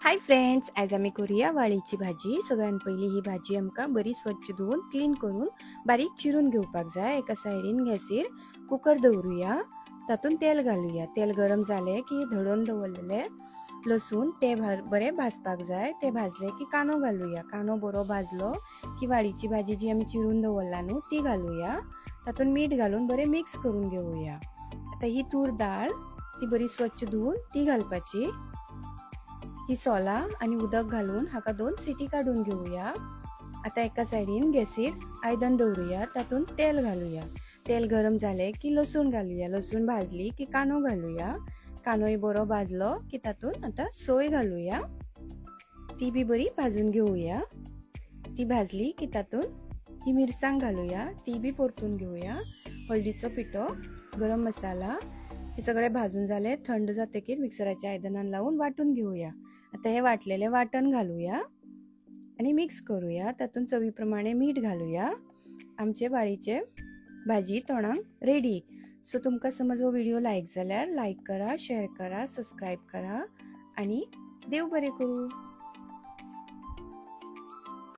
Hi friends, आज आम्ही करूया वाळीची भाजी। सगळ्यात पहिली ही भाजी आमका बरी स्वच्छ धुवून क्लीन करून बारीक चिरून घेवपाक जाय। एका साइडीन गॅसीर कुकर दवरूया, तातून तेल घालूया। तेल गरम जाले की धडोन दवरलेले लसूण ते बरे भाजपाक जाय। ते भाजले की कानो घालूया। कानो बरो भाजलो की वाळीची भाजी जी आम्ही चिरून दवरला न्हू ती घालूया। तातून मीठ घालून बरे मिक्स करून घेऊया। आता ही तूर डाळ ती बरी स्वच्छ धुवून ती घालपाची। ही सोला आणि उदक घालून हाका 2 सिटी काढून घेऊया। आता एका साइडीन गॅसीर आयदन दवरूया, तातून तेल घालूया। तेल गरम जाले की लसूण घालूया। लसूण भाजली की कानो घालूया। कानोय बरो भाजलो की तातून आता सोय घालूया। ती बी बरी भाजून घेऊया। ती भाजली की तातून ही मिरसांग घालूया। ती बी परतून घेऊया। हळदीचो पिठो, गरम मसाला हे सगळे भाजून झाले। थंड जाते की मिक्सराच्या आयदनान लावून वाटून घेऊया। आता हे वाटलेले वाटण घालूया आणि मिक्स करूया। तातून चवीप्रमाणे मीठ घालूया। आमचे वाळीचे भाजी तोणाक रेडी। सो तुमका समज हो व्हिडिओ लाईक जाल्यार लाईक करा, शेअर करा, सबस्क्राईब करा आणि देव बरे करू।